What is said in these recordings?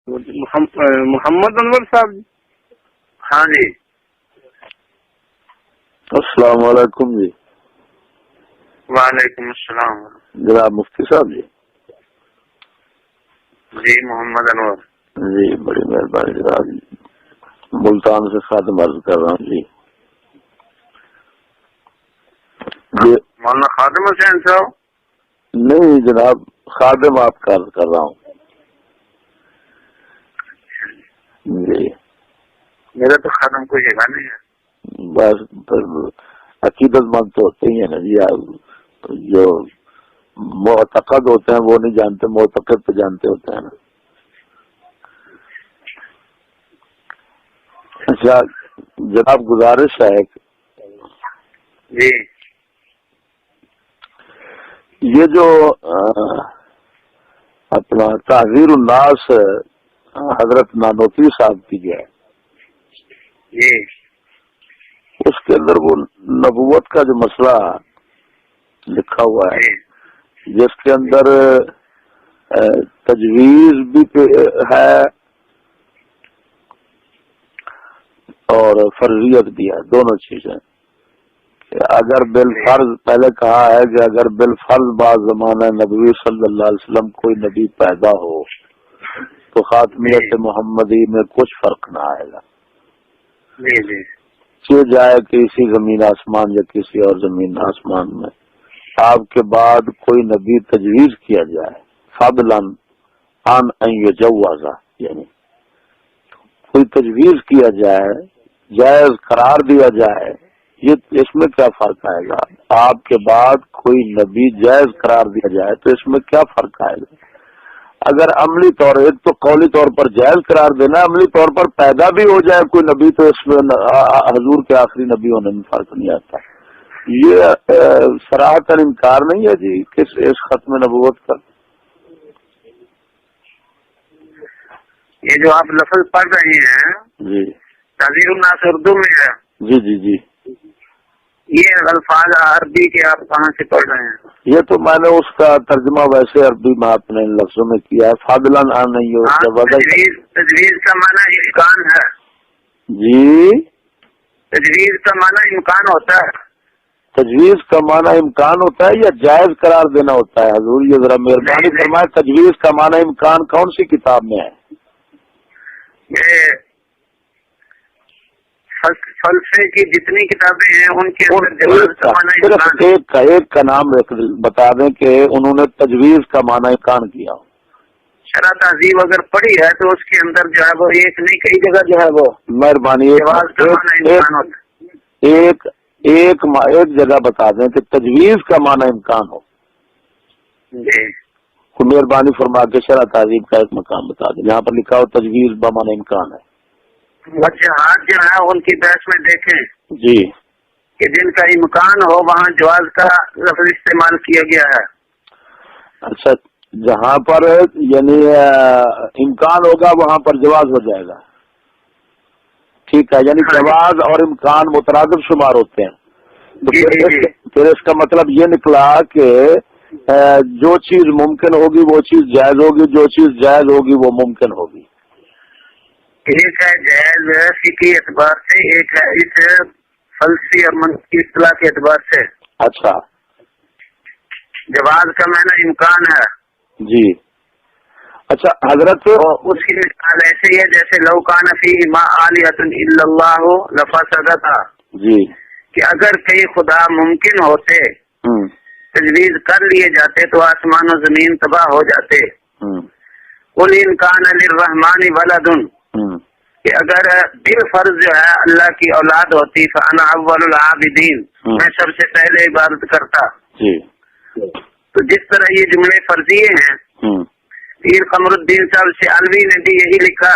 محمد انور صاحب. ہاں جی. السلام علیکم جی. وعلیکم السلام. جناب مفتی صاحب جی. جی محمد انور جی بڑی مہربانی جناب. ملتان سے خادم عرض کر رہا ہوں جی. مولانا خادم حسین صاحب. نہیں جناب خادم آپ کا عرض کر رہا ہوں جی. میرا تو خادم کوئی جگہ نہیں ہے. بس عقیدت مند تو ہوتے ہی ہیں نا جی. آپ جو معتقد ہوتے ہیں وہ نہیں جانتے، معتقد تو جانتے ہوتے ہیں نا. اچھا جناب گزارش ہے جی. یہ جو اپنا تحذیر الناس حضرت نانوتوی صاحب کی جو ہے جی اس کے اندر وہ نبوت کا جو مسئلہ لکھا ہوا ہے جس کے اندر تجویز بھی ہے اور فرضیت بھی ہے، دونوں چیزیں. اگر بالفرض پہلے کہا ہے کہ اگر بالفرض بعض زمانہ نبوی صلی اللہ علیہ وسلم کوئی نبی پیدا ہو تو خاتمیت محمدی میں کچھ فرق نہ آئے گا. یہ جائے کہ اسی زمین آسمان یا کسی اور زمین آسمان میں آپ کے بعد کوئی نبی تجویز کیا جائے فضلا عن ان یجوزا، یعنی کوئی تجویز کیا جائے، جائز قرار دیا جائے، یہ اس میں کیا فرق آئے گا؟ آپ کے بعد کوئی نبی جائز قرار دیا جائے تو اس میں کیا فرق آئے گا؟ اگر عملی طور، ایک تو قولی طور پر جائز قرار دینا، عملی طور پر پیدا بھی ہو جائے کوئی نبی تو اس میں حضور کے آخری نبی ہونے میں فرق نہیں آتا. یہ صراحتاً انکار نہیں ہے جی کس اس ختم نبوت کا. یہ جو آپ لفظ پڑھ رہے ہیں جی تحذیر الناس اردو میں ہے. جی جی جی. یہ الفاظ عربی کے آپ کہاں سے پڑھ رہے ہیں؟ یہ تو میں نے اس کا ترجمہ ویسے عربی میں اپنے لفظوں میں کیا ہے. فاضلان نہیں ہو تجویز کا معنی امکان ہے. جی تجویز کا معنی امکان ہوتا ہے. تجویز کا معنی امکان ہوتا ہے یا جائز قرار دینا ہوتا ہے؟ حضور یہ ذرا مہربانی فرمائے تجویز کا معنی امکان کون سی کتاب میں ہے؟ یہ فلسفے کی جتنی کتابیں ہیں ان کے صرف ایک کا نام بتا دیں کہ انہوں نے تجویز کا معنی امکان کیا. شرح تہذیب اگر پڑھی ہے تو اس کے اندر جو ہے وہ ایک نہیں کئی جگہ جو ہے وہ مہربانی ایک جگہ بتا دیں کہ تجویز کا معنی امکان ہو. مہربانی فرما کے شرح تہذیب کا ایک مقام بتا دیں جہاں پر لکھا ہو تجویز بمعنی امکان ہے. وجہات جو ہے ان کی بحث میں دیکھیں جی کہ جن کا امکان ہو وہاں جواز کا لفظ استعمال کیا گیا ہے. اچھا جہاں پر یعنی امکان ہوگا وہاں پر جواز ہو جائے گا. ٹھیک ہے، یعنی جواز اور امکان مترادف شمار ہوتے ہیں. پھر اس کا مطلب یہ نکلا کہ جو چیز ممکن ہوگی وہ چیز جائز ہوگی، جو چیز جائز ہوگی وہ ممکن ہوگی. ایک ہے جائز فقہی اعتبار سے، ایک ہے اس فلسفی اور منطقی اصطلاح کے اعتبار سے. اچھا جواز کا معنی امکان ہے جی. اچھا حضرت اس کی مثال ایسے ہی ہے جیسے لو کان فیہ ما آلہۃ الا اللہ لفسدتا جی کہ اگر کئی خدا ممکن ہوتے تجویز کر لیے جاتے تو آسمان و زمین تباہ ہو جاتے. قل ان کان للرحمن ولد کہ اگر بالفرض جو ہے اللہ کی اولاد ہوتی فانا اول العابدین میں سب سے پہلے عبادت کرتا. تو جس طرح یہ جملے فرضیے ہیں پیر قمر الدین صاحب سیالوی نے بھی یہی لکھا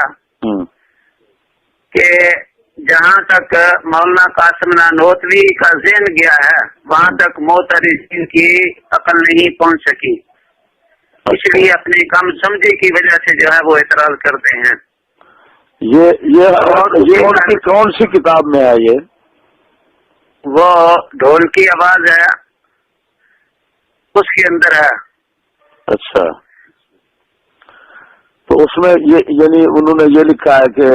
کہ جہاں تک مولانا قاسم نانوتوی کا ذہن گیا ہے وہاں تک معترضین کی عقل نہیں پہنچ سکی، اس لیے اپنی کم سمجھی کی وجہ سے جو ہے وہ اعتراض کرتے ہیں. یہ کون سی کتاب میں ہے؟ یہ وہ ڈھول کی آواز ہے اس کے اندر ہے. اچھا تو اس میں یہ یعنی انہوں نے یہ لکھا ہے کہ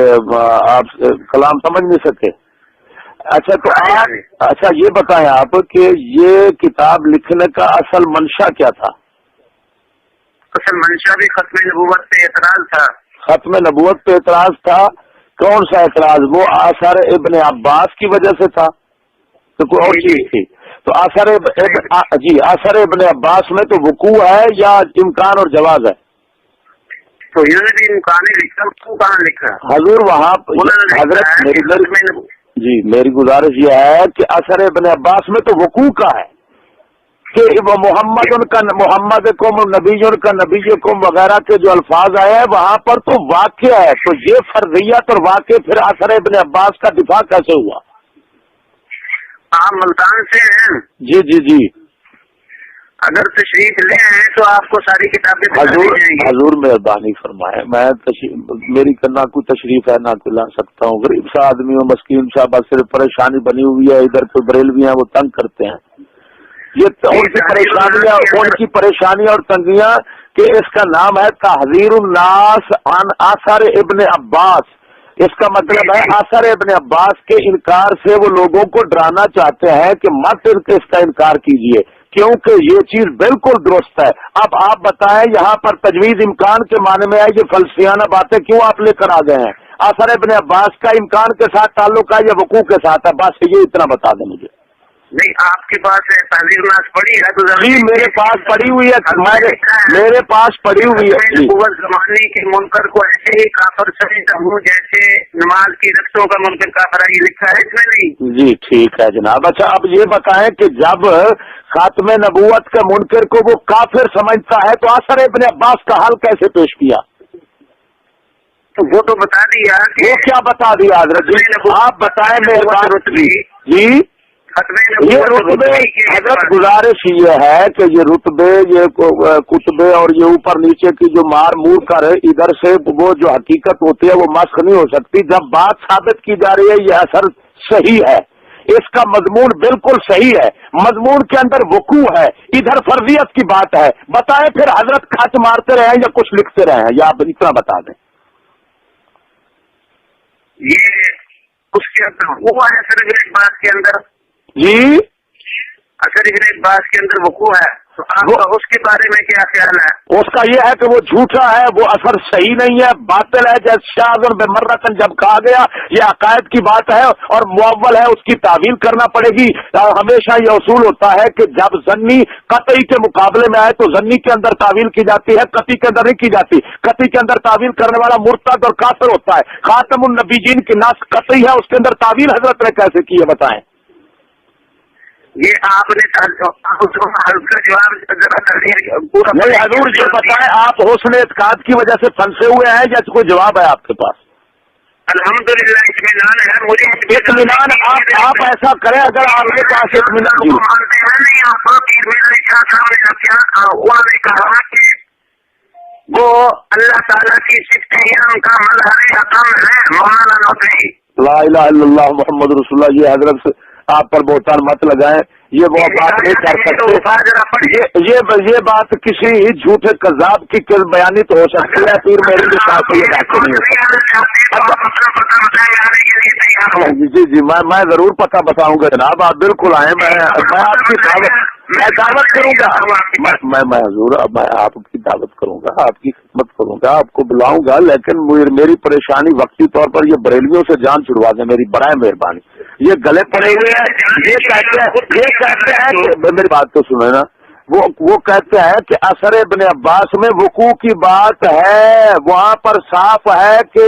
آپ کلام سمجھ نہیں سکے. اچھا تو آپ اچھا یہ بتائیں آپ کہ یہ کتاب لکھنے کا اصل منشا کیا تھا؟ اصل منشا بھی ختم نبوت پہ اعتراض تھا. ختم نبوت پہ اعتراض تھا. کون سا اعتراض؟ وہ آثار ابن عباس کی وجہ سے تھا تو کوئی اور چیز تھی؟ تو آثار ابن عباس میں تو وقوع ہے یا امکان اور جواز ہے؟ تو انہوں نے بھی امکان ہی لکھا، وقوع کہاں لکھا حضور وہاں حضرت جی میری گزارش یہ ہے کہ اثر ابن عباس میں تو وقوع کا ہے کہ وہ محمد کم نبی کا نبی کم وغیرہ کے جو الفاظ آئے ہیں وہاں پر تو واقع ہے. تو یہ فرضیت اور واقع پھر اثر ابن عباس کا دفاع کیسے ہوا؟ آپ ملتان سے ہیں؟ جی جی جی. اگر تشریف لے ہیں تو آپ کو ساری کتابیں حضور مہربانی فرمائے. میں میری نہ کوئی تشریف ہے نہ کوئی لا سکتا ہوں. غریب سا آدمی ہوں، مسکین سا، بس صرف پریشانی بنی ہوئی ہے. ادھر کوئی بریلوی ہیں وہ تنگ کرتے ہیں. یہ ان کی پریشانیاں اور تنگیاں کہ اس کا نام ہے تحذیر الناس عن آثار ابن عباس. اس کا مطلب ہے آثار ابن عباس کے انکار سے وہ لوگوں کو ڈرانا چاہتے ہیں کہ مت اس کا انکار کیجیے کیونکہ یہ چیز بالکل درست ہے. اب آپ بتائیں یہاں پر تجویز امکان کے معنی میں ہے، یہ فلسفیانہ باتیں کیوں آپ لے کر آ گئے ہیں؟ آثار ابن عباس کا امکان کے ساتھ تعلق ہے یا وقوع کے ساتھ ہے؟ بس یہ اتنا بتا دیں مجھے. نہیں آپ کے پاس ہے تحذیر الناس پڑھی ہے تو جی میرے پاس پڑی ہوئی ہے، میرے پاس پڑی ہوئی ہے. زمانے کے منکر کو ایسے ہی کافر سمجھتا ہوں جیسے نماز کی رقصوں کا منکر کافر ہے، یہ لکھا ہے اس میں نہیں؟ جی ٹھیک ہے جناب. اچھا اب یہ بتائیں کہ جب خاتم نبوت کے منکر کو وہ کافر سمجھتا ہے تو اثر ابن عباس کا حل کیسے پیش کیا؟ تو وہ تو بتا دیا. وہ کیا بتا دیا حضرت جی؟ آپ بتائیں مہربانی. جی یہ رتبے حضرت گزارش یہ ہے کہ یہ رتبے یہ کتبے اور یہ اوپر نیچے کی جو مار مور کر ادھر سے وہ جو حقیقت ہوتی ہے وہ مسخ نہیں ہو سکتی. جب بات ثابت کی جا رہی ہے یہ اثر صحیح ہے، اس کا مضمون بالکل صحیح ہے، مضمون کے اندر وقوع ہے، ادھر فرضیت کی بات ہے. بتائیں پھر حضرت کھچ مارتے رہے یا کچھ لکھتے رہے ہیں، یا آپ اتنا بتا دیں. یہ اس کے اندر وہ ہے صرف ایک بات کے اندر جی اثر ابن عباس کے اندر وقوع ہے. تو آپ کا اس کے بارے میں کیا خیال ہے؟ اس کا یہ ہے کہ وہ جھوٹا ہے، وہ اثر صحیح نہیں ہے، باطل ہے. جیسے شاذ اور بمرتن جب کہا گیا یہ عقائد کی بات ہے اور مؤول ہے، اس کی تعویل کرنا پڑے گی. ہمیشہ یہ اصول ہوتا ہے کہ جب ظنی قطعی کے مقابلے میں آئے تو ظنی کے اندر تعویل کی جاتی ہے، قطعی کے اندر نہیں کی جاتی. قطعی کے اندر تعویل کرنے والا مرتد اور کافر ہوتا ہے. خاتم النبیین کی نص قطعی ہے، اس کے اندر تعویل حضرت نے کیسے کی ہے بتائیں؟ یہ آپ نے جواب پورا نہیں حضور یہ بتائیں آپ حسن اعتقاد کی وجہ سے پھنسے ہوئے ہیں یا کوئی جواب ہے آپ کے پاس؟ الحمدللہ اطمینان ہے مجھے. اطمینان آپ ایسا کریں اگر آپ کے پاس اطمینان مانتے ہیں نہیں آپ انہوں نے کہا کہ وہ اللہ تعالیٰ کی صفتیں کا مظہر ہے مولانا نوتری لا الہ الا اللہ محمد رسول اللہ. یہ حضرت آپ پر بہتان مت لگائیں، یہ وہ بات نہیں کر سکتے. یہ بات کسی جھوٹے کذاب کی بیانی تو ہو سکتی ہے، پھر میرے کے ساتھ یہ بات نہیں ہو. جی جی میں ضرور پتہ بتاؤں گا جناب، آپ بالکل آئیں. میں آپ کی دعوت کروں گا. میں حضور میں آپ کی دعوت کروں گا، آپ کی خدمت کروں گا، آپ کو بلاؤں گا. لیکن میری پریشانی وقتی طور پر یہ بریلویوں سے جان چھڑوا دیں میری برائے مہربانی. یہ گلے پڑے ہوئے ہیں، یہ کہتے ہیں میری بات تو سنیں نا. وہ کہتے ہیں کہ اثر ابن عباس میں وقوع کی بات ہے، وہاں پر صاف ہے کہ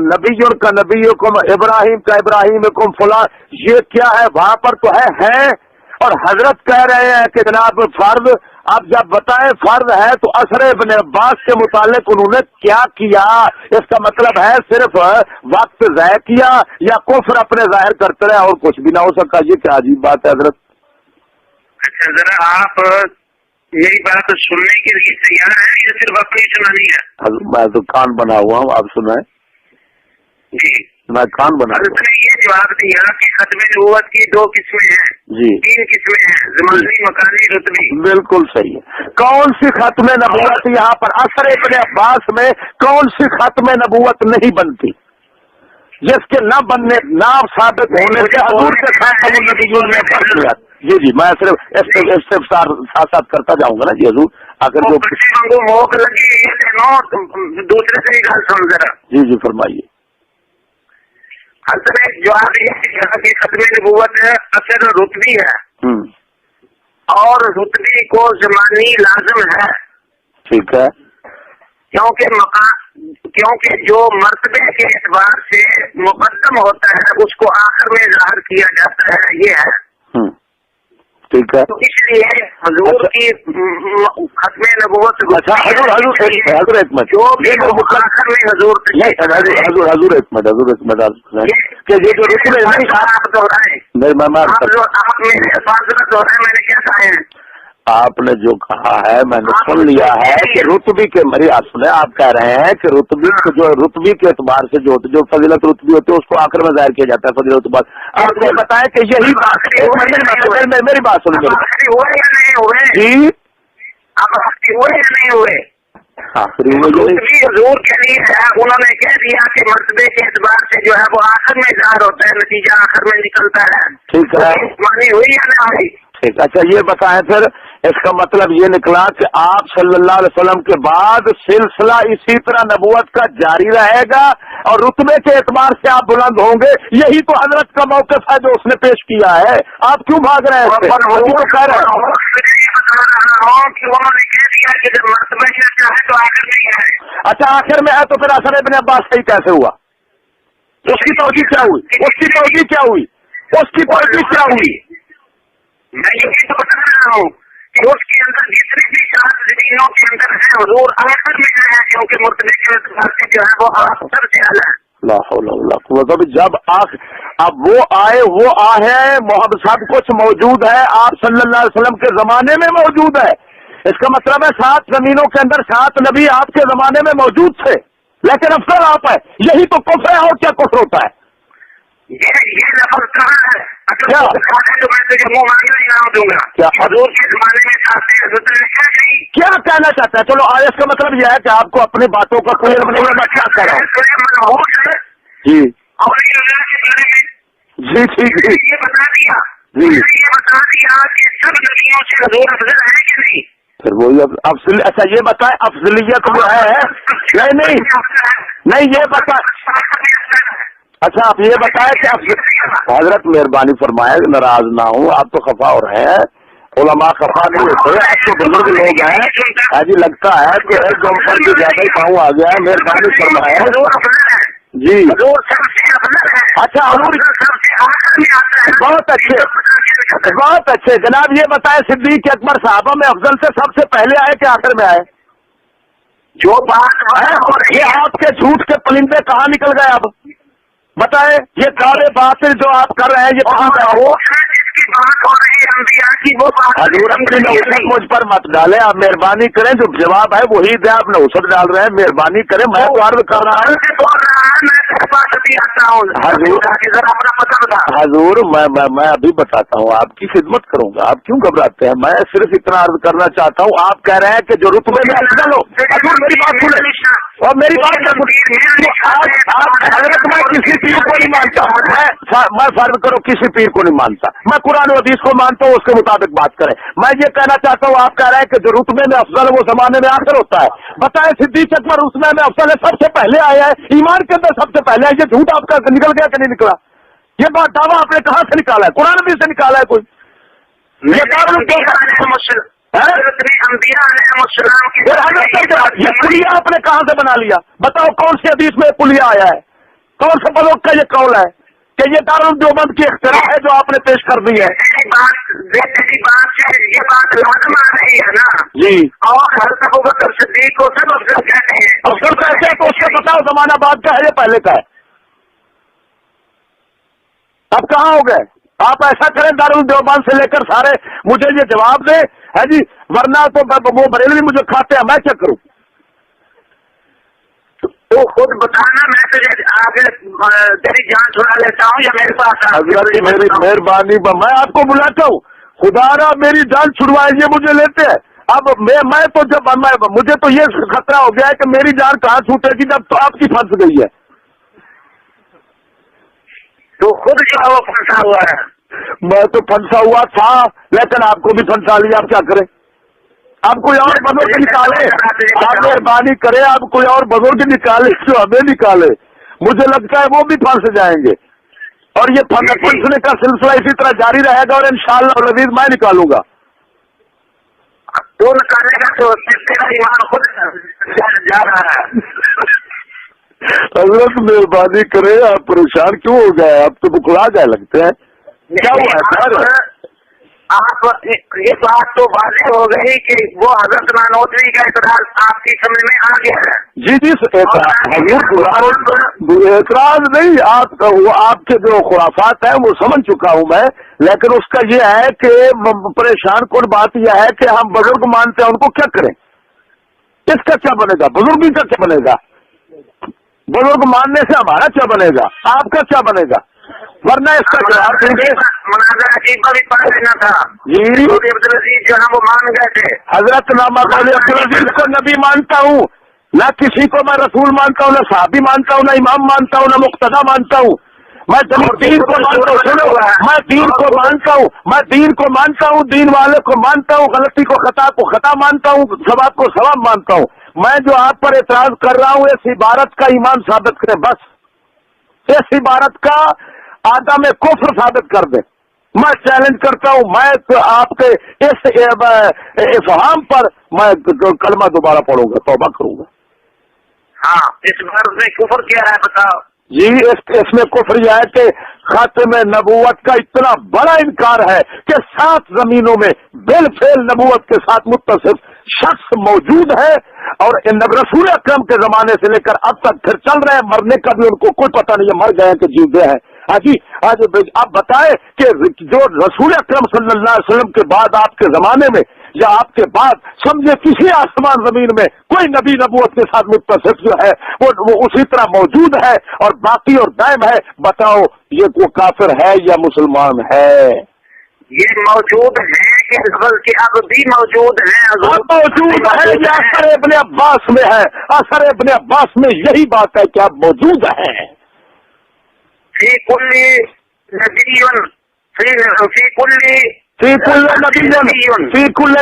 نبیوں کا نبیوں کو ابراہیم کا ابراہیم کو فلاں، یہ کیا ہے وہاں پر تو ہے. اور حضرت کہہ رہے ہیں کہ جناب فرض. اب جب بتائیں فرض ہے تو اثر ابن عباس کے متعلق انہوں نے کیا کیا؟ اس کا مطلب ہے صرف وقت ضائع کیا یا کفر اپنے ظاہر کرتے رہے اور کچھ بھی نہ ہو سکا؟ یہ کیا عجیب بات ہے حضرت. اچھا ذرا آپ میری بات سننے کے لیے تیار ہیں یا صرف اپنی سنانی ہے؟ میں تو کان بنا ہوا ہوں، آپ سنائیں. جی میں کان بنا حضرت نے یہ جواب دیا کہ ختم نبوت کی 2 قسمیں ہیں جی 3 قسمیں ہیں، زمانی، مکانی، رتبی۔ بالکل صحیح ہے۔ کون سی ختم نبوت یہاں پر اثر ابن عباس میں کون سی ختم نبوت نہیں بنتی جس کے نہ بننے نہ ثابت ہونے سے حضور کے خاتم النبیون میں فرق لیا؟ جی میں صرف استفسار ساتھ ساتھ کرتا جاؤں گا نا جی حضور اگر جو موک لگی دوسرے سے گل سن ذرا۔ جی فرمائیے۔ حضرت نے جواب یہ کہ ختم نبوت اثر رتبی ہے اور رتبی کو زمانی لازم ہے، ٹھیک ہے، کیونکہ جو مرتبے کے اعتبار سے مقدم ہوتا ہے اس کو آخر میں ظاہر کیا جاتا ہے، یہ ہے ٹھیک ہے۔ اس لیے حضور کی ختم نبوت حضور ایک منٹ جو بھی آخر میں حضور حضور ایک منٹ کہ یہ جو رتبے آپ دوہرائیں، آپ میرے معذرت دوہرائیں، میں نے کیا کہا ہے؟ آپ نے جو کہا ہے میں نے سن لیا ہے کہ رتبی کے میری آپ سنیں، آپ کہہ رہے ہیں کہ رتبی جو رتبی کے اعتبار سے جو فضیلت رتبی ہوتی ہے اس کو آخر میں ظاہر کیا جاتا ہے فضیلت بعد۔ آپ نے بتایا کہ یہی بات میری بات سنیں ہوئے یا نہیں ہوئے جی، آپ ہوئے یا نہیں ہوئے؟ آخری حضور کے لیے انہوں نے کہہ دیا کہ مرتبے کے اعتبار سے جو ہے وہ آخر میں ظاہر ہوتا ہے، نتیجہ آخر میں نکلتا ہے، ٹھیک ہے، مانی ہوئی یا نہیں ہوئی؟ ٹھیک۔ اچھا یہ بتائیں پھر اس کا مطلب یہ نکلا کہ آپ صلی اللہ علیہ وسلم کے بعد سلسلہ اسی طرح نبوت کا جاری رہے گا اور رتبے کے اعتبار سے آپ بلند ہوں گے، یہی تو حضرت کا موقف ہے جو اس نے پیش کیا ہے، آپ کیوں بھاگ رہے ہیں؟ انہوں نے کہہ دیا کہ جب مرتبہ ہے تو آخر میں ہے۔ اچھا آخر میں ہے تو پھر اثر ابن عباس صحیح کیسے ہوا؟ اس کی توجہ کیا ہوئی؟ اس کی توجہ کیا ہوئی؟ اس کی توجہ کیا ہوئی؟ میں یہی تو بتا رہا ہوں کہ اس کے اندر جتنی بھی 7 زمینوں کے اندر ہے حضور آخر میں ہے، کیونکہ مرتبے کے اعتبار سے جو ہے وہ آخر سے اعلیٰ ہے۔ لا حول ولا قوت۔ جب اب وہ آئے محمد سب کچھ موجود ہے، آپ صلی اللہ علیہ وسلم کے زمانے میں موجود ہے، اس کا مطلب ہے 7 زمینوں کے اندر 7 نبی آپ کے زمانے میں موجود تھے، لیکن افسر آپ ہے، یہی تو کفر ہے، اور کیا کفر ہوتا ہے؟ یہ لفظ کہاں ہے؟ جو میں تجھے منہ مانگنا انعام دوں گا، کیا حضور کے زمانے میں کیا کہنا چاہتا ہے؟ چلو اس کا مطلب یہ ہے کہ آپ کو اپنی باتوں کا کوئی علم نہیں ہے، میں کیا کہہ رہا ہوں؟ جی جی ٹھیک ہے، یہ بتا دیا کہ سب نبیوں سے حضور افضل ہے کہ نہیں؟ پھر وہی اچھا یہ بتائیں افضلیت جو ہے نہیں یہ بتا، اچھا آپ یہ بتائیں کہ حضرت مہربانی فرمائے، ناراض نہ ہوں، آپ تو خفا ہو رہے ہیں، علماء خفا نہیں ہوتے، آپ تو بزرگ لوگ ہیں جی، لگتا ہے کہ ایک دم پر بھی زیادہ ہی پاؤں آ گیا ہے، مہربانی فرمائے جی۔ اچھا بہت اچھے جناب، یہ بتائیں صدیق اکبر صحابہ میں افضل سے سب سے پہلے آئے کہ آخر میں آئے؟ جو بات یہ آپ کے جھوٹ کے پرندے کہاں نکل گئے؟ اب بتائیں، یہ کالے باطل جو آپ کر رہے ہیں یہ کہاں گئے؟ حضور اپنی نوسط مجھ پر مت ڈالیں، آپ مہربانی کریں، جو جواب ہے وہی دیں، آپ نوسط ڈال رہے ہیں، مہربانی کریں، میں تو عرض کر رہا ہوں حضور میں ابھی بتاتا ہوں، آپ کی خدمت کروں گا، آپ کیوں گھبراتے ہیں؟ میں صرف اتنا عرض کرنا چاہتا ہوں، آپ کہہ رہے ہیں کہ جو رتبے میں افضل ہو، حضور میری بات سنیں اور میری بات حضرت میں کسی پیر کو نہیں مانتا، میں فرض کرو کسی پیر کو نہیں مانتا، میں قرآن و حدیث کو مانتا ہوں، اس کے مطابق بات کریں۔ میں یہ کہنا چاہتا ہوں، آپ کہہ رہے ہیں کہ جو رتبے میں افضل ہے وہ زمانے میں آخر ہوتا ہے، بتائیں صدیق اکبر رتبے میں افضل ہے، سب سے پہلے آیا ہے، ایمان کے اندر سب سے پہلے آیا، یہ جھوٹ آپ کا نکل گیا کہ نہیں نکلا؟ یہ بات دعویٰ آپ نے کہاں سے نکالا ہے؟ قرآن بھی سے نکالا ہے کوئی؟ یہ پلیا آپ نے کہاں سے بنا لیا؟ بتاؤ کون سی حدیث میں پلیا آیا ہے؟ کون سے بلوک کا یہ قول ہے کہ یہ دارالدیوبند کی اختراع ہے جو آپ نے پیش کر دی ہے؟ یہ بات لازم آ رہی ہے نا جی، اور حضرت ابوبکر صدیق کو سب افضل کہتے ہیں، افضل کہتے ہیں، تو اس سے بتاؤ زمانہ بعد کا ہے یا پہلے کا ہے؟ اب کہاں ہو گئے؟ آپ ایسا کریں دارالدیوبند سے لے کر سارے مجھے یہ جواب دیں ہے جی، ورنہ تو وہ بریلوی مجھے کھاتے ہیں، میں کیا کروں؟ تو خود بتانا، میں تجھے آگے تیری جان چھڑا لیتا ہوں یا میرے پاس حضرت میری مہربانی، میں آپ کو بلاتا ہوں، خدا را میری جان چھڑوائے، یہ مجھے لیتے ہیں۔ اب میں تو جب مجھے تو یہ خطرہ ہو گیا ہے کہ میری جان کہاں چھوٹے گی جب تو آپ کی پھنس گئی ہے۔ تو خود جو ہے وہ پھنسا ہوا ہے۔ میں تو پھنسا ہوا تھا، لیکن آپ کو بھی پھنسا لیا، آپ کیا کریں؟ آپ کوئی اور بزرگ نکالے، آپ مہربانی کرے، آپ کوئی اور بزرگ نکالے جو ہمیں نکالے، مجھے لگتا ہے وہ بھی پھنس جائیں گے، اور یہ پھنسنے کا سلسلہ اسی طرح جاری رہے گا، اور انشاءاللہ العزیز میں نکالوں گا۔ تو نکالے گا تو تیرا ایمان خود جا رہا ہے۔ حضرت مہربانی کرے، آپ پریشان کیوں ہو گئے؟ آپ تو بکھلا جائے لگتے ہیں، کیا ہوا ہے سر؟ آپ یہ بات تو واضح ہو گئی کہ وہ حضرت نانوتوی کا اعتراض آپ کی سمجھ میں آ گیا ہے۔ جی اعتراض نہیں، آپ کے جو خرافات ہیں وہ سمجھ چکا ہوں میں، لیکن اس کا یہ ہے کہ پریشان کن بات یہ ہے کہ ہم بزرگ مانتے ہیں، ان کو کیا کریں؟ اس کا کیا بنے گا؟ بزرگی کا کیا بنے گا؟ بزرگ ماننے سے ہمارا کیا بنے گا؟ آپ کا کیا بنے گا؟ ورنہ اس کا جواب دیں گے۔ مناظر عجیب کا بھی پڑھ لینا تھا جی عبدالعزیز جو ہے وہ مان گئے تھے۔ حضرت نامہ عبدالعزیز کو نبی مانتا ہوں، نہ کسی کو میں رسول مانتا ہوں، نہ صحابی مانتا ہوں، نہ امام مانتا ہوں، نہ مقتدی مانتا ہوں، میں دین کو مانتا ہوں۔ سنو، میں دین کو مانتا ہوں، میں دین کو مانتا ہوں، دین والے کو مانتا ہوں، غلطی کو خطا مانتا ہوں، ثواب کو ثواب مانتا ہوں۔ میں جو آپ پر اعتراض کر رہا ہوں اس عبارت کا ایمان ثابت کریں، بس اس عبارت کا آدم کفر ثابت کر دیں۔ میں چیلنج کرتا ہوں، میں آپ کے اس افہام پر میں کلمہ دوبارہ پڑھوں گا، توبہ کروں گا۔ ہاں، اس بار میں کفر کیا ہے بتاؤ؟ جی اس میں کفر یہ ہے کہ خاتم نبوت کا اتنا بڑا انکار ہے کہ 7 زمینوں میں بالفعل نبوت کے ساتھ متصف شخص موجود ہے، اور رسول اکرم کے زمانے سے لے کر اب تک پھر چل رہے ہیں، مرنے کا بھی ان کو کوئی پتہ نہیں ہے، مر گئے ہیں کہ جیوتے ہیں۔ جی آج آپ بتائیں کہ جو رسول اکرم صلی اللہ علیہ وسلم کے بعد آپ کے زمانے میں یا آپ کے بعد سمجھے کسی آسمان زمین میں کوئی نبی نبوت کے ساتھ متصف جو ہے وہ اسی طرح موجود ہے اور باقی اور دائم ہے، بتاؤ یہ وہ کافر ہے یا مسلمان ہے؟ یہ موجود ہے کہ بلکہ اب بھی موجود ہیں، اب موجود ہے یا اثر ابن عباس میں ہے؟ اثر ابن عباس میں یہی بات ہے کہ اب موجود ہے۔ فی کل نبی کیا ہے؟ فی کل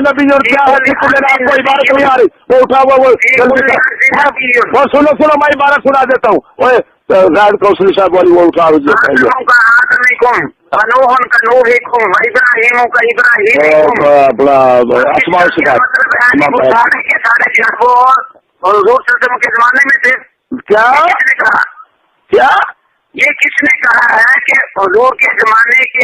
نبی آپ کو عبارت نہیں آ رہی، وہ اٹھا ہوا وہ سنو میں عبارت سنا دیتا ہوں، زائد کوسلی صاحب والی وہ اٹھا کے زمانے میں تھے۔ کیا یہ کس نے کہا ہے کہ حضور کے زمانے کے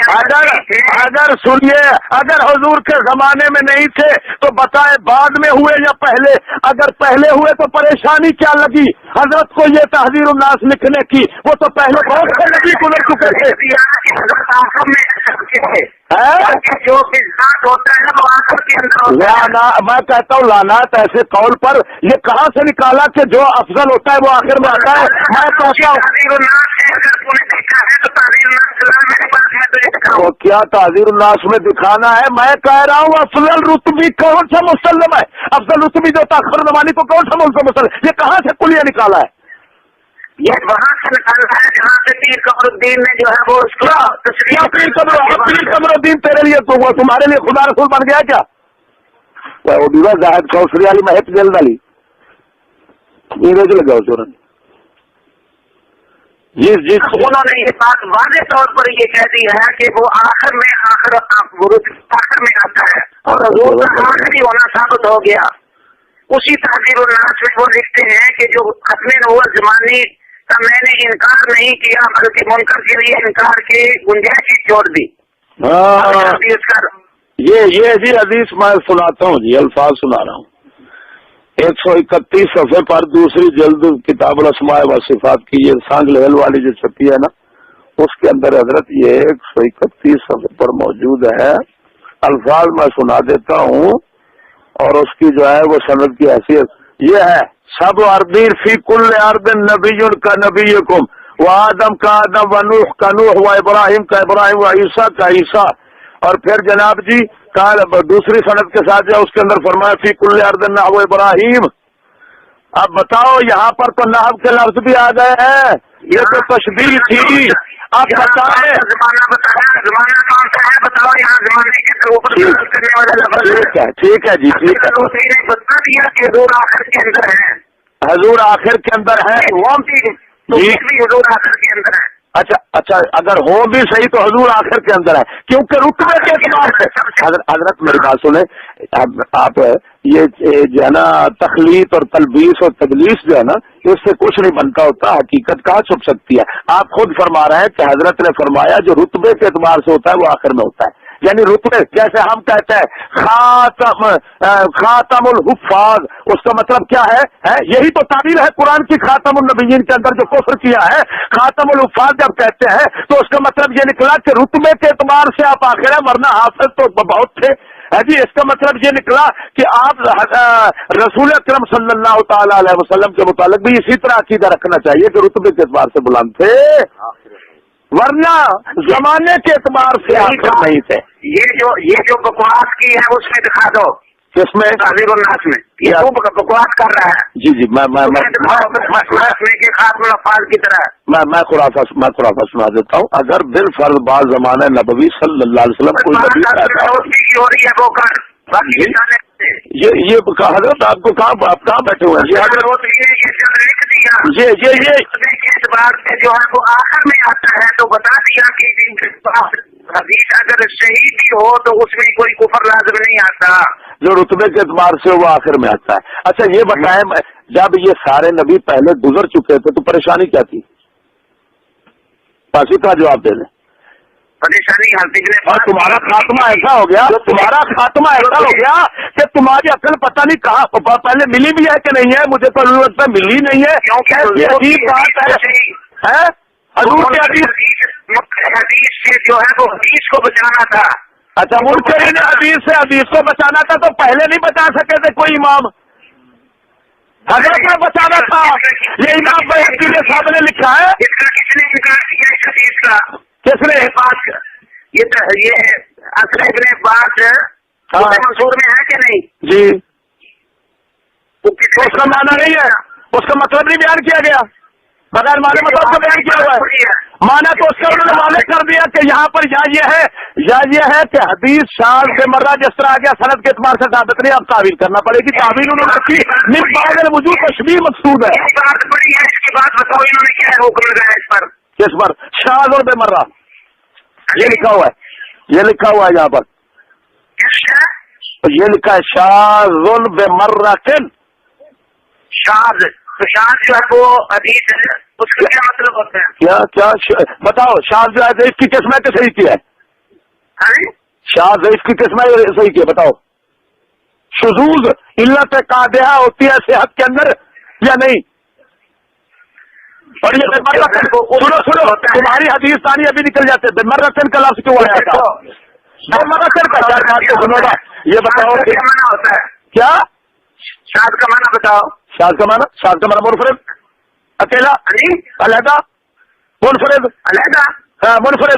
اگر سنیے، اگر حضور کے زمانے میں نہیں تھے تو بتائے بعد میں ہوئے یا پہلے؟ اگر پہلے ہوئے تو پریشانی کیا لگی حضرت کو یہ تحذیر الناس لکھنے کی؟ وہ تو پہلے بہت سے نبی گزر چکے تھے۔ جو بذات ہوتا ہے وہ آخر کے اندر، میں کہتا ہوں لعنت ایسے قول پر، یہ کہاں سے نکالا کہ جو افضل ہوتا ہے وہ آخر میں آتا ہے؟ میں کہتا ہوں وہ کیا تعذیر الناس میں دکھانا ہے؟ میں کہہ رہا ہوں افضل رتبی کون سا مسلم ہے؟ افضل رتبی جو تاخر زمانی تو کون سا مسلم؟ یہ کہاں سے کلیہ نکالا ہے؟ یہ وہاں سے نکالا ہے جہاں سے پیر قمر الدین نے جو ہے وہ اس کو پیر قمر الدین تیرے لیے تو وہ تمہارے لیے خدا رسول بن گیا کیا؟ زاہد کوثری علی محب جلد علی انگریز لگا چورن جی انہوں نے یہ بات واضح طور پر یہ کہہ دی ہے کہ وہ آخر میں آتا ہے اور حضور کا آخری ہونا ثابت ہو گیا۔ اسی تحذیر الناس میں وہ لکھتے ہیں کہ جو ختم نبوت زمانی کا میں نے انکار نہیں کیا بلکہ منکر کے لیے انکار کی گنجائش چھوڑ دی۔ یہ جی حدیث میں سناتا ہوں جی، الفاظ سنا رہا ہوں۔ 131 صفحے پر دوسری جلد کتاب الاسماء و صفات کی یہ سانگ لہل والی جو چھپی ہے نا، اس کے اندر حضرت یہ 131 صفحے پر موجود ہے، الفاظ میں سنا دیتا ہوں، اور اس کی جو ہے وہ سند کی حیثیت یہ ہے سب اردین فی کل ارد نبی کا نبیکم و آدم کا آدم و نوح کا نوح و ابراہیم کا ابراہیم و عیسیٰ کا عیسیٰ. اور پھر جناب جی دوسری سند کے ساتھ جو اس کے اندر فرمایا فی کل ارد نحو ابراہیم. اب بتاؤ یہاں پر تو نحو کے لفظ بھی آ گئے ہیں, یہ تو تشبیہ تھی. آپ بتائیں زمانہ بتایا, زمانہ کون سا ہے بتاؤ, یہاں زمانے کے اوپر کرنے والا لفظ ہے. ٹھیک ہے جی, ٹھیک ہے. بتا دیا کہ حضور آخر کے اندر ہے, حضور آخر کے اندر ہے. حضور آخر کے اندر ہے. اچھا اگر ہو بھی صحیح تو حضور آخر کے اندر ہے, کیونکہ رتبے کے اعتبار سے. حضرت میری بات سنیں, آپ یہ جو ہے نا تخلیق اور تلبیس اور تدلیس جو ہے نا, اس سے کچھ نہیں بنتا ہوتا, حقیقت کہاں چھپ سکتی ہے. آپ خود فرما رہے ہیں کہ حضرت نے فرمایا جو رتبے کے اعتبار سے ہوتا ہے وہ آخر میں ہوتا ہے. یعنی رتبے, جیسے ہم کہتے ہیں خاتم الحفاظ, اس کا مطلب کیا ہے؟ یہی تو تعبیر ہے قرآن کی خاتم النبیین کے اندر جو کفر کیا ہے. خاتم الحفاظ جب کہتے ہیں تو اس کا مطلب یہ نکلا کہ رتبے کے اعتبار سے آپ آخر ہیں, ورنہ حافظ تو بہت تھے جی. اس کا مطلب یہ نکلا کہ آپ رسول اکرم صلی اللہ تعالی علیہ وسلم کے متعلق بھی اسی طرح عقیدہ رکھنا چاہیے کہ رتبے کے اعتبار سے بلند تھے, ورنہ زمانے کے اعتبار سے آخر نہیں تھے. یہ جو بکواس کی ہے اس میں دکھا دو, کس میں؟ تعظیم الناس میں. یہ تو بکواس کر رہا ہے. جی جی, میں خاتم الفاظ کی طرح میں خرافہ سنا دیتا ہوں. اگر بالفرض بعض زمانہ نبوی صلی اللہ علیہ وسلم کوئی نبی ہو رہی ہے وہ کر یہ حضرت آپ کو کہاں بیٹھے ہوئے ہیں؟ یہ اعتبار سے جو ہے وہ آخر میں آتا ہے, تو بتا دیا کہ حدیث اگر صحیح بھی ہو تو اس میں کوئی کفر لازم نہیں آتا, جو رتبے کے اعتبار سے وہ آخر میں آتا ہے. اچھا یہ بتائیں, جب یہ سارے نبی پہلے گزر چکے تھے تو پریشانی کیا تھی؟ اسی کا جواب دے دیں. پریشانی اور تمہارا خاتمہ ایسا ہو گیا کہ تمہاری عقل پتہ نہیں کہاں پہلے ملی بھی ہے کہ نہیں ہے, مجھے تو لگتا ہے ملی نہیں ہے. یہ عجیب بات ہے. حدیث سے جو ہے وہ حدیث کو بچانا تھا. اچھا, منکرین حدیث سے حدیث کو بچانا تھا, تو پہلے نہیں بچا سکے تھے کوئی امام؟ حضرت نے بچانا تھا. یہ امام بیہقی صاحب نے لکھا ہے. اس کا کس نے انکار کیا اس حدیث کا؟ کس نے؟ یہ اصل ابن بات منصور میں ہے کہ نہیں جی؟ اس کا معنی نہیں ہے, اس کا مطلب نہیں بیان کیا گیا, بغیر معنی مطلب کا بیان کیا ہوا ہے. مانا تو اس کا انہوں نے واضح کر دیا کہ یہاں پر یا یہ ہے کہ حدیث شاذ بے مرہ جس طرح آ گیا سند کے اعتبار سے ثابت نہیں, اب تعویل کرنا پڑے گی. تعویل انہوں نے رکھی من بعد الوجود تشبیہ مقصود ہے. بات بڑی ہے, اس کی بات بتاؤ انہوں نے کیا حکم لگایا اس پر؟ کس پر؟ شاذ اور بے مرہ, یہ لکھا ہوا ہے, یہ لکھا ہوا ہے یہاں پر, یہ لکھا ہے شاذ بے مرہ. شاذ تو شاذ جو ہے وہ حدیث ہے, اس کا کیا مطلب ہوتا ہے؟ کیا بتاؤ, شاذ جو ہے اس کی قسمیں تو صحیح کی ہے. شاذ اس کی قسمیں صحیح کی ہے, بتاؤ. شذوذ علت قادحہ ہوتی ہے صحت کے اندر یا نہیں؟ اور یہ سنو تمہاری حدیث ثانی ابھی نکل جاتے ہیں. مرتن کا لفظ کیوں آیا تھا؟ مرتن کا چار بات کو سنو گا, یہ بتاؤ معنی ہوتا ہے کیا؟ شاذ کا معنی بتاؤ. شاذ کا معنی منفرد, اکیلا, علیحدہ, منفرد, علیحدہ. منفرد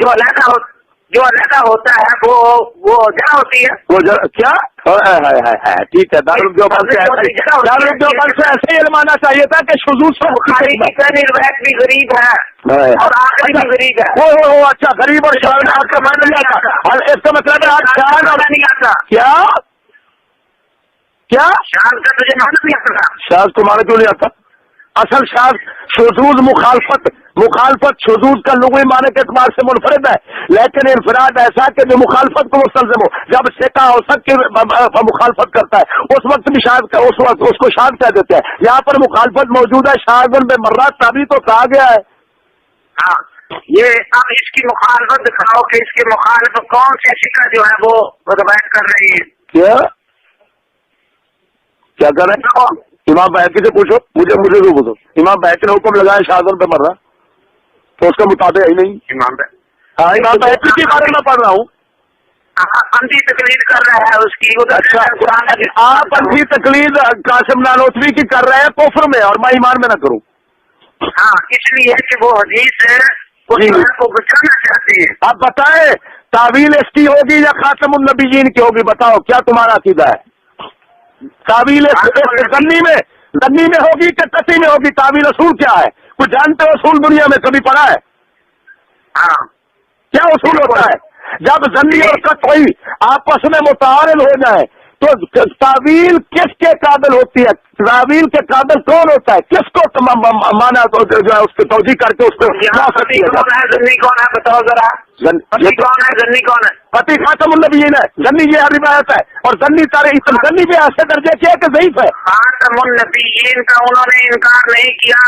جو علیحدہ ہوتا ہے وہ جگہ ہوتی ہے. وہ کیا ٹھیک ہے. دارالعلوم دیوبند سے ایسے ہی علمانا چاہیے تھا کہ شذوذ سے روایت بھی غریب ہے اور آخری بھی غریب ہے. وہ اچھا غریب اور شاذ آپ کا معنی نہیں آتا. اس کا مطلب ہے آپ شاذ نہیں آتا. کیا شاذ کا تجھے معنی نہیں آتا. شاذ تمہارے کیوں نہیں آتا؟ اصل شاذ شذوذ مخالفت شذوذ کا لغوی معنی کے اعتبار سے منفرد ہے, لیکن انفراد ایسا کہ جو مخالفت کو مستلزم ہو. جب سکا ہو سک کے مخالفت کرتا ہے اس وقت بھی شاذ اس وقت اس کو شاذ کہہ دیتے ہیں. یہاں پر مخالفت موجود ہے, شاذ بے مرہ تبھی تو کہا گیا ہے. ہاں, یہ اب اس کی مخالفت دکھاؤ کہ اس کی مخالفت کون سی سکا جو ہے وہ روایت کر رہی ہے. کیا کر رہے ہیں؟ امام بیہقی سے پوچھو, مجھے تو پوچھو. امام بیہقی نے حکم لگایا شاذ پہ مر رہا, تو اس کا مطابق ہی نہیں. امام بیہقی کے بارے میں پڑھ رہا ہوں. اندھی تقلید کر رہا ہے اس کی. اچھا آپ اندھی تقلید قاسم نانوتوی کی کر رہے ہیں کفر میں اور میں ایمان میں نہ کروں. ہاں اس لیے کہ وہ حدیث کو بچانا چاہتے ہیں. آپ بتائیں تعویل اس کی ہوگی یا خاتم النبیین کی ہوگی؟ بتاؤ کیا تمہارا عقیدہ ہے؟ تعویل زنی میں ہوگی کہ قطعی میں ہوگی؟ تعویل اصول کیا ہے؟ کچھ جانتے ہو اصول دنیا میں کبھی پڑھا ہے؟ ہاں کیا اصول ہوتا ہے؟ جب زنی اور قطعی آپس میں متعارض ہو جائے تو تعویل کس کے قابل ہوتی ہے؟ تعویل کے قابل کون ہوتا ہے؟ کس کو مانا جو ہے اس کی توجیہ کر کے اس کو زنی کون ہے بتاؤ ذرا. کون ہے زنی کون ہے؟ قطعی خاتم النبیین ہے. زنی یہ روایت ہے اور زنی زنی بھی ایسے درجے کی ہے کہ ضعیف ہے. خاتم النبیین کا انہوں نے انکار نہیں کیا.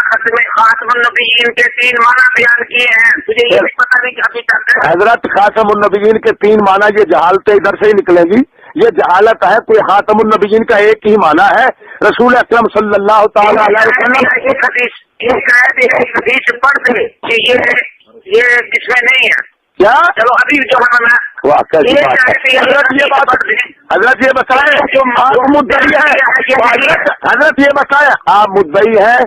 خاتم النبیین کے 3 معنی بیان کیے ہیں. تجھے یہ بھی پتہ نہیں ابھی تک حضرت خاتم النبیین کے 3 معنی یہ جہالتیں ادھر سے ہی نکلیں گی. یہ جہالت ہے. کوئی خاتم النبیین کا ایک ہی معنی ہے رسول اکرم صلی اللہ تعالی علیہ وسلم. حدیث پڑھ دے کہ یہ کس میں نہیں ہے. کیا چلو ابھی جو حضرت یہ بتائیں آپ مدعی ہیں. حضرت یہ بتائیں آپ مدعی ہیں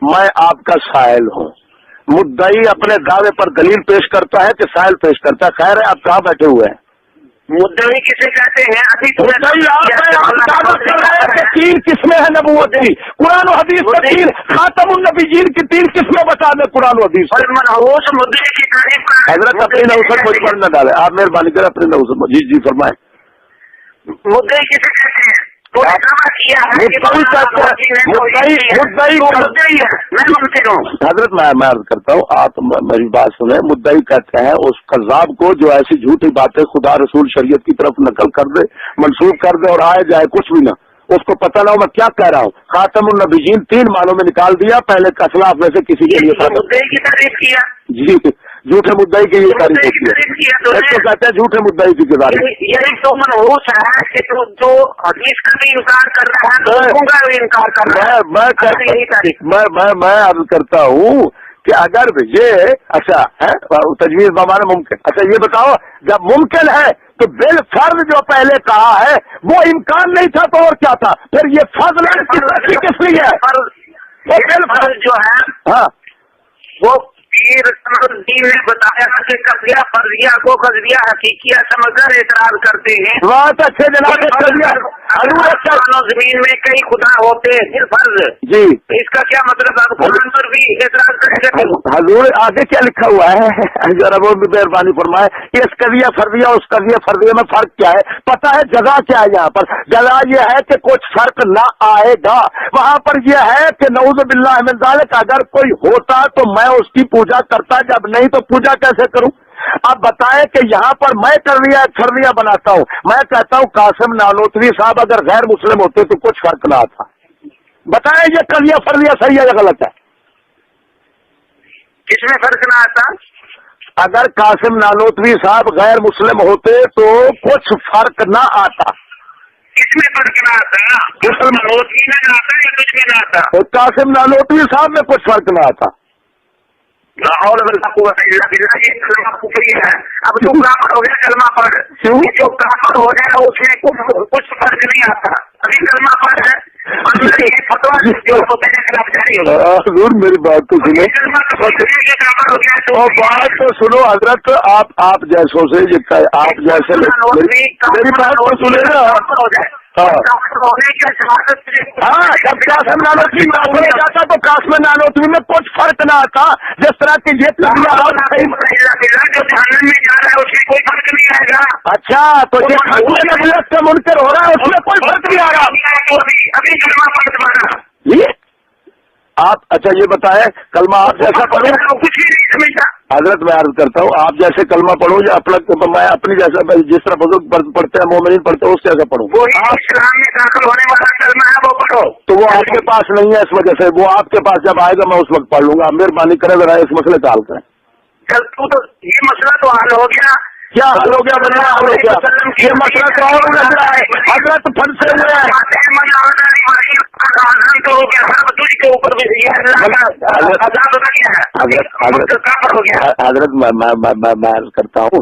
میں آپ کا سائل ہوں. مدعی اپنے دعوے پر دلیل پیش کرتا ہے کہ سائل پیش کرتا ہے. خیر ہے آپ کہاں بیٹھے ہوئے ہیں؟ مدعی کسے کہتے ہیں؟ ابھی دعوت کر رہے ہیں کہ 3 قسمیں ہیں نبوت کی. قرآن و حدیث میں 3 خاتم النبیین کی 3 قسمیں بتا دیں قرآن و حدیث. مدعی کی تعریف حضرت اپنی نوسط مجھ پر نہ ڈالے. آپ مہربانی کریں اپنی نوسط. جی فرمائیں. مدعی کسے کہتے ہیں؟ حضرت میں عرض کرتا ہوں آپ میری بات سنیں. مدعی کہتے ہیں اس قذاب کو جو ایسی جھوٹی باتیں خدا رسول شریعت کی طرف نقل کر دے منسوخ کر دے اور آئے جائے کچھ بھی نہ اس کو پتہ نہ ہو میں کیا کہہ رہا ہوں. خاتم النبیین 3 معنوں میں نکال دیا. پہلے اسلاف میں سے کسی کے لیے مدعی کی تعریف کیا. جی جھوٹے مدعی کی یہ تعریف ہوتی ہے. اس کو کہتے ہیں جھوٹے مدعی کی تعریف. یہی تو منحوس ہے کہ جو حدیث کا بھی انکار کر رہا ہے لوگوں کا بھی انکار کر رہا ہے. میں عرض کرتا ہوں کہ اگر یہ اچھا ہے تجویز بمانا ممکن. اچھا یہ بتاؤ جب ممکن ہے تو بالفرض جو پہلے کہا ہے وہ امکان نہیں تھا تو اور کیا تھا؟ پھر یہ فضل کس لیے ہے؟ بالفرض جو ہے ہاں وہ پیر الدین نے بتایا کہ قضیہ فرضیہ کو قضیہ حقیقیہ سمجھ کر اعتراض کرتے ہیں. بہت اچھے جناب. زمین میں کئی خدا ہوتے ہیں فرض. جی اس کا کیا مطلب ہے؟ قرآن پر بھی اعتراض کریں گے. حضور آگے کیا لکھا ہوا ہے ذرا وہ بھی مہربانی فرمائے. اس قضیہ فرضیہ اس قضیہ فرضیہ میں فرق کیا ہے؟ پتہ ہے جگہ کیا ہے؟ یہاں پر جگہ یہ ہے کہ کچھ فرق نہ آئے گا. وہاں پر یہ ہے کہ نعوذ باللہ من ذالک اگر کوئی ہوتا تو میں اس کی پوجا کرتا. جب نہیں تو پوجا کیسے کروں؟ اب بتائیں کہ یہاں پر میں چھڑیا بناتا ہوں. میں کہتا ہوں قاسم نانوتوی صاحب اگر غیر مسلم ہوتے تو کچھ فرق نہ آتا. بتائیں یہ قضیہ فرضیہ صحیح ہے یا غلط ہے؟ کس میں فرق نہ آتا؟ اگر قاسم نانوتوی صاحب غیر مسلم ہوتے تو کچھ فرق نہ آتا. کس میں فرق نہ آتا؟ نانوتوی میں نہ آتا یا کچھ میں نہ آتا؟ قاسم نانوتوی صاحب میں کچھ فرق نہ آتا. لاہور کلمہ کفری ہے. اب جو کافر ہو گیا کلمہ پڑھ. جو کافر ہو گیا اس میں کچھ فرق نہیں آتا. ابھی کلمہ پڑھ ہے ضرور میری بات تو سنو. بات تو سنو حضرت آپ جیسوں سے آپ جیسے میری بات تو سنے نا. ہاں جب قاسم نانوتوی میں جاتا تو قاسم نانوتوی میں کچھ فرق نہ آتا. جس طرح کہ یہ جو جہنم میں جا رہا ہے اس میں کوئی فرق نہیں آئے گا. اچھا تو یہ سے منکر ہو رہا ہے اس میں کوئی فرق نہیں آ رہا. ابھی کلمہ پڑھ بنا یہ آپ اچھا یہ بتائیں کلمہ آپ جیسا پڑھو. کچھ بھی نہیں سمجھتا. حضرت میں عرض کرتا ہوں آپ جیسے کلمہ پڑھو یا میں اپنی جیسا جس طرح بزرگ پڑھتے ہیں مومنین پڑھتے ہیں اس جیسا پڑھوں. وہ اسلام میں داخل ہونے والا کلمہ ہے وہ پڑھو. تو وہ آپ کے پاس نہیں ہے اس وجہ سے. وہ آپ کے پاس جب آئے گا میں اس وقت پڑھ لوں گا. مہربانی کریں ذرا اس مسئلے کا حل کریں. چل تو یہ مسئلہ تو حل ہو گیا. کیا حل ہو گیا؟ بنا حل ہو گیا. یہ مسئلہ تو اور نظر آئے حضرت پھنسے ہوئے ہیں. حضرت میں عرض کرتا ہوں